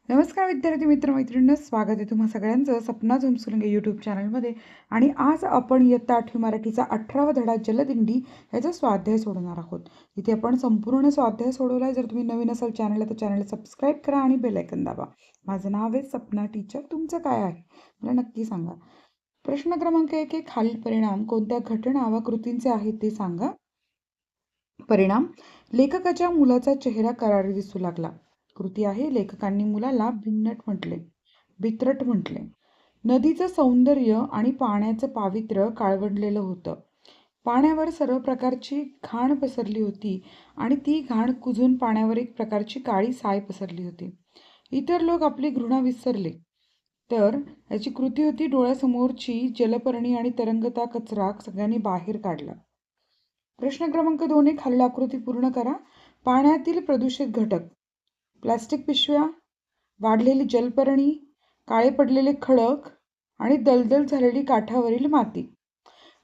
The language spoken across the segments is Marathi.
नमस्कार विद्यार्थी मित्र मैत्रिणींनो, स्वागत आहे तुम्हा सगळ्यांचं सपनाज होमस्कूलिंग यूट्यूब चॅनलमध्ये. आणि आज आपण इयत्ता 8वी मराठीचा 18वा धडा जलदिंडी याचा स्वाध्याय सोडवणार आहोत. इथे आपण संपूर्ण स्वाध्याय सोडवलाय. जर तुम्ही नवीन असाल चॅनलला तर चॅनलला सबस्क्राईब करा आणि बेल आयकन दाबा. माझं नाव आहे सपना टीचर. तुमचं काय आहे मला नक्की सांगा. प्रश्न क्रमांक 1 आहे, खालील परिणाम कोणत्या घटना व कृतींचे आहेत ते सांगा. परिणाम: लेखकाच्या मुलाचा चेहरा करारी दिसू लागला. कृती आहे, लेखकांनी मुलाला भित्रट म्हटले. नदीचं सौंदर्य आणि पाण्याचं पावित्र्य काळवंडलेलं होतं. पाण्यावर सर्व प्रकारची घाण पसरली होती आणि ती घाण कुजून पाण्यावर एक प्रकारची काळी साय पसरली होती. इतर लोक आपली घृणा विसरले. तर याची कृती होती, डोळ्यासमोरची जलपर्णी आणि तरंगता कचरा सगळ्यांनी बाहेर काढला. प्रश्न क्रमांक 2 आहे, खालील आकृती पूर्ण करा. पाण्यातील प्रदूषित घटक: प्लास्टिक पिशव्या, वाढलेली जलपर्णी, काळे पडलेले खडक आणि दलदल झालेली काठावरील माती.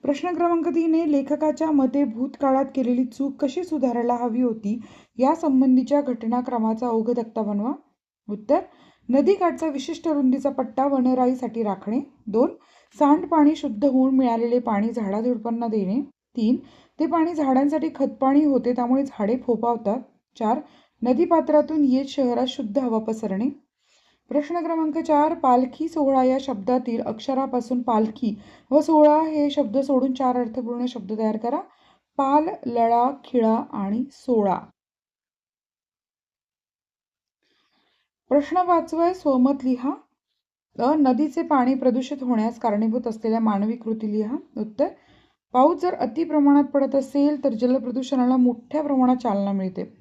प्रश्न क्रमांक 3 आहे, लेखकाच्या मते भूतकाळात केलेली चूक कशी सुधारायला हवी होती या संबंधीच्या घटनाक्रमाचा ओघ तक्ता बनवा. उत्तर: नदीकाठचा विशिष्ट रुंदीचा पट्टा वनराईसाठी राखणे. 2. सांडपाणी शुद्ध होऊन मिळालेले पाणी झाडाझुडपांना देणे. 3. ते पाणी झाडांसाठी खतपाणी होते, त्यामुळे झाडे फोफावतात. 4. नदीपात्रातून येत शहरात शुद्ध हवा पसरणे. प्रश्न क्रमांक 4, पालखी सोहळा या शब्दातील अक्षरापासून पालखी व सोहळा हे शब्द सोडून 4 अर्थपूर्ण शब्द तयार करा. पाल, लळा, खिळा आणि सोळा. प्रश्न 5 स्वमत लिहा. नदीचे पाणी प्रदूषित होण्यास कारणीभूत असलेल्या मानवी कृती लिहा. उत्तर: पाऊस जर अति प्रमाणात पडत असेल तर जलप्रदूषणाला मोठ्या प्रमाणात चालना मिळते.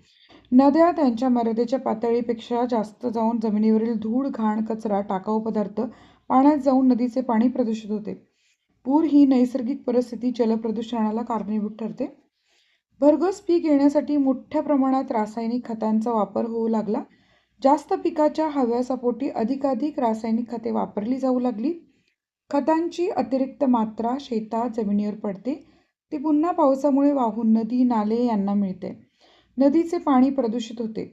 नद्या त्यांच्या मर्यादेच्या पातळीपेक्षा जास्त जाऊन जमिनीवरील धूळ, घाण, कचरा, टाकाऊ पदार्थ पाण्यात जाऊन नदीचे पाणी प्रदूषित होते. पूर ही नैसर्गिक परिस्थिती जलप्रदूषणाला कारणीभूत ठरते. भरघोस पीक येण्यासाठी मोठ्या प्रमाणात रासायनिक खतांचा वापर होऊ लागला. जास्त पिकाच्या हव्यासापोटी अधिकाधिक रासायनिक खते वापरली जाऊ लागली. खतांची अतिरिक्त मात्रा शेतात जमिनीवर पडते. ती पुन्हा पावसामुळे वाहून नदी, नाले यांना मिळते. नदीचे पाणी प्रदूषित होते.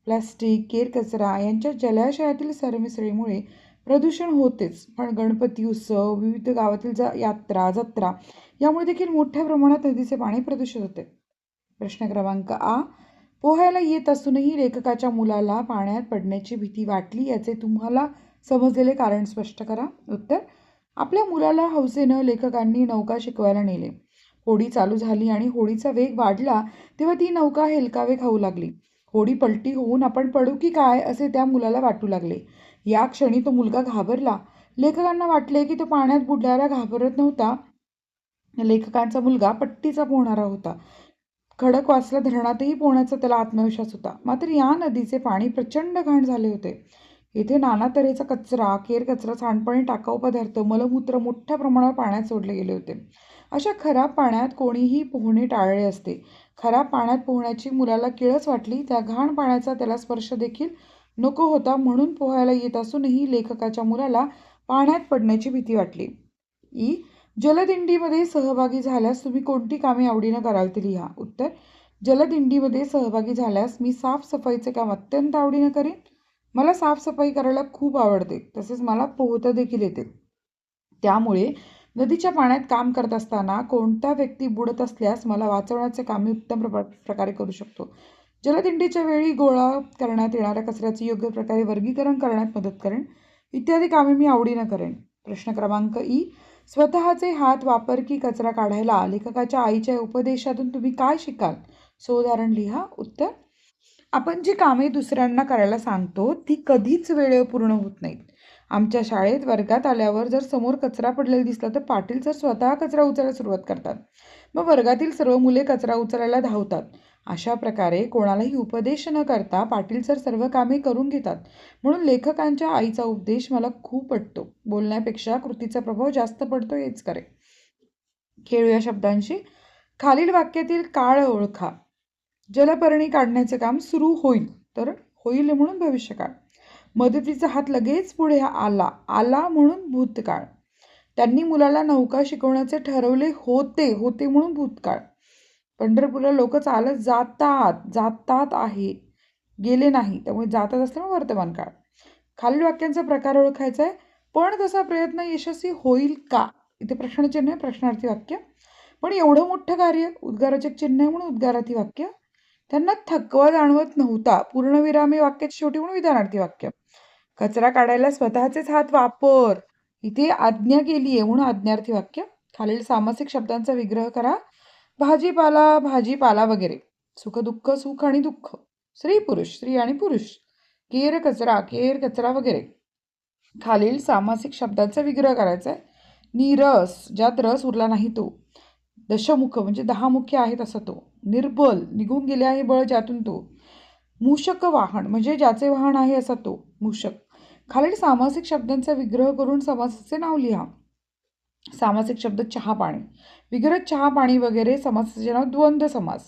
प्लास्टिक, केर कचरा यांच्या जलाशयातील सरमिसळीमुळे प्रदूषण होतेच, पण गणपती उत्सव, विविध गावातील यात्रा, जत्रा यामुळे देखील मोठ्या प्रमाणात नदीचे पाणी प्रदूषित होते. प्रश्न क्रमांक आ, पोहायला येत असूनही लेखकाच्या मुलाला पाण्यात पडण्याची भीती वाटली याचे तुम्हाला समजलेले कारण स्पष्ट करा. उत्तर: आपल्या मुलाला हौसेनं लेखकांनी नौका शिकवायला नेले. होडी चालू झाली आणि होडीचा वेग वाढला तेव्हा ती नौका हेलकावे खाऊ लागली. होडी पलटी होऊन आपण पडू की काय असे त्या मुलाला वाटू लागले. या क्षणी तो मुलगा घाबरला. लेखकांना वाटले की तो पाण्यात बुडल्याला घाबरत नव्हता. लेखकांचा मुलगा पट्टीचा पोहणारा होता. खडकवासला धरणातही पोहण्याचा त्याला आत्मविश्वास होता. मात्र या नदीचे पाणी प्रचंड घाण झाले होते. येथे नाना तऱ्हेचा कचरा, केर कचरा, सांडपाणी, टाकाऊ पदार्थ, मलमूत्र मोठ्या प्रमाणावर पाण्यात सोडले गेले होते. अशा खराब पाण्यात कोणीही पोहणे टाळले असते. खराब पाण्यात पोहण्याची मुलाला किळस वाटली. त्या घाण पाण्याचा त्याला स्पर्श देखील नको होता. म्हणून पोहायला येत असूनही लेखकाच्या मुलाला पाण्यात पडण्याची भीती वाटली. ई, जलदिंडीमध्ये सहभागी झाल्यास तुम्ही कोणती कामे आवडीनं कराल ते लिहा. उत्तर: जलदिंडीमध्ये सहभागी झाल्यास मी साफसफाईचे काम अत्यंत आवडीनं करेन. मला साफसफाई करायला खूप आवडते. तसेच मला पोहता देखील येते. त्यामुळे नदीच्या पाण्यात काम करत असताना कोणता व्यक्ती बुडत असल्यास मला वाचवण्याचे काम मी उत्तम प्रकारे करू शकतो. जलदिंडीच्या वेळी गोळा करण्यात येणाऱ्या कचऱ्याचे योग्य प्रकारे वर्गीकरण करण्यात मदत करेन. इत्यादी कामे मी आवडीनं करेन. प्रश्न क्रमांक ई, स्वतःचे हात वापर की कचरा काढायला लेखकाच्या आईच्या उपदेशातून तुम्ही काय शिकाल? उदाहरण लिहा. उत्तर: आपण जी कामे दुसऱ्यांना करायला सांगतो ती कधीच वेळेवर पूर्ण होत नाहीत. आमच्या शाळेत वर्गात आल्यावर जर समोर कचरा पडलेला दिसला तर पाटील सर स्वतः कचरा उचलायला सुरुवात करतात. मग वर्गातील सर्व मुले कचरा उचलायला धावतात. अशा प्रकारे कोणालाही उपदेश न करता पाटील सर सर्व कामे करून घेतात. म्हणून लेखकांच्या आईचा उपदेश मला खूप पटतो. बोलण्यापेक्षा कृतीचा प्रभाव जास्त पडतो, हेच खरे. खेळूया शब्दांशी. खालील वाक्यातील काळ ओळखा. जलपर्णी काढण्याचे काम सुरू होईल, तर होईल म्हणून भविष्यकाळ. मदतीचा हात लगेच पुढे आला म्हणून भूतकाळ. त्यांनी मुलाला नौका शिकवण्याचे ठरवले होते म्हणून भूतकाळ. पंढरपूरला लोक चालत जातात आहे. गेले नाही, त्यामुळे जातच असल्यामुळे वर्तमान काळ. खालील वाक्यांचा प्रकार ओळखायचा आहे. पण तसा प्रयत्न यशस्वी होईल का? इथे प्रश्नचिन्ह आहे, प्रश्नार्थी वाक्य. पण एवढं मोठं कार्य, उद्गाराचे चिन्ह आहे म्हणून उद्गारार्थी वाक्य. त्यांना थकवा जाणवत नव्हता, पूर्णविराम हे वाक्याच्या शेवटी म्हणून विधानार्थी वाक्य. कचरा काढायला स्वतःचेच हात वापर, इथे आज्ञा केली आहे म्हणून आज्ञार्थी वाक्य. खालील सामासिक शब्दांचा विग्रह करा. भाजीपाला, भाजीपाला वगैरे. सुख दुःख, सुख आणि दुःख. स्त्री पुरुष, स्त्री आणि पुरुष. केर कचरा, केर कचरा वगैरे. खालील सामासिक शब्दांचा विग्रह करायचा आहे. नीरस, ज्यात रस उरला नाही तो. दशमुख म्हणजे 10 मुख्य आहेत असा तो. निर्बल, निघून गेले आहे बळ ज्यातून तो. मूषक वाहन म्हणजे ज्याचे वाहन आहे असा तो, मूषक. खालील सामासिक शब्दांचा विग्रह करून समासाचे नाव लिहा. सामासिक शब्द चहा पाणी, विग्रह चहा पाणी वगैरे. समासाचे नाव द्वंद्व समास.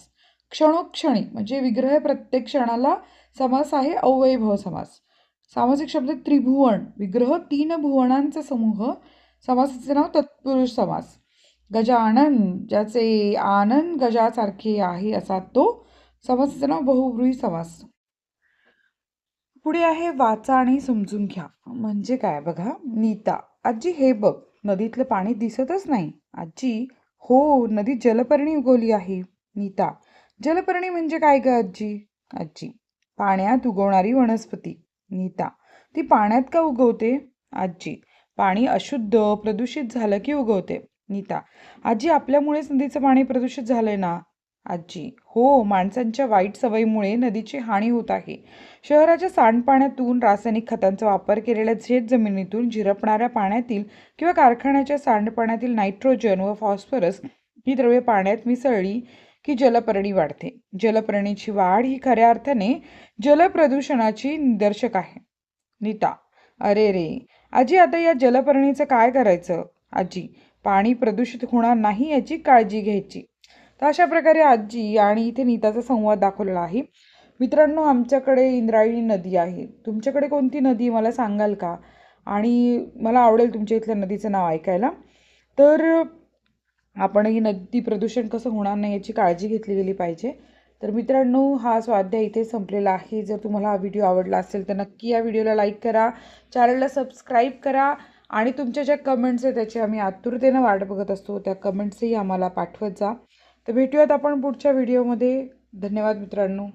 क्षणोक्षणी म्हणजे विग्रह प्रत्येक क्षणाला, समास आहे अव्ययीभाव समास. सामासिक शब्द त्रिभुवन, विग्रह 3 भुवनांचा समूह. समासाचे नाव तत्पुरुष समास. गजानन, ज्याचे आनंद गजासारखे आहे असा तो. समासाचे नाव बहुव्रीही समास. पुढे आहे वाचा आणि समजून घ्या. म्हणजे काय बघा. नीता, आजी हे बघ, नदीतलं पाणी दिसतच नाही. आजी, हो, नदीत जलपर्णी उगवली आहे. नीता, जलपर्णी म्हणजे काय ग आजी? आजी, पाण्यात उगवणारी वनस्पती. नीता, ती पाण्यात का उगवते? आजी, पाणी अशुद्ध प्रदूषित झालं की उगवते. नीता, आजी, आपल्यामुळेच नदीचं पाणी प्रदूषित झालंय ना? आजी, हो, माणसांच्या वाईट सवयीमुळे नदीची हानी होत आहे. शहराच्या सांडपाण्यातून, रासायनिक खतांचा वापर केलेल्या शेतजमिनीतून झिरपणाऱ्या पाण्यातील किंवा कारखान्याच्या सांडपाण्यातील नायट्रोजन व फॉस्फरस ही द्रव्ये पाण्यात मिसळली की जलपर्णी वाढते. जलपर्णीची वाढ ही खऱ्या अर्थाने जलप्रदूषणाची निदर्शक आहे. नीता, अरे रे आजी, आता या जलपर्णीचं काय करायचं? आजी, पाणी प्रदूषित होणार नाही याची काळजी घ्यायची. तर अशा प्रकारे आजी आणि इथे नीताचा संवाद दाखवलेला आहे. मित्रांनो, आमच्याकडे इंद्रायणी नदी आहे. तुमच्याकडे कोणती नदी मला सांगाल का? आणि मला आवडेल तुमच्या इथल्या नदीचं नाव ऐकायला. तर आपण ही नदी प्रदूषण कसं होणार नाही याची काळजी घेतली गेली पाहिजे. तर मित्रांनो, हा स्वाध्याय इथे संपलेला आहे. जर तुम्हाला हा व्हिडिओ आवडला असेल तर नक्की या व्हिडिओला लाईक करा, चॅनलला सबस्क्राईब करा आणि तुमच्या ज्या कमेंट्स आहेत त्याची आम्ही आतुरतेनं वाट बघत असतो. त्या कमेंट्सही आम्हाला पाठवत जा. तर भेटूयात आपण पुढच्या व्हिडिओमध्ये. धन्यवाद मित्रांनो.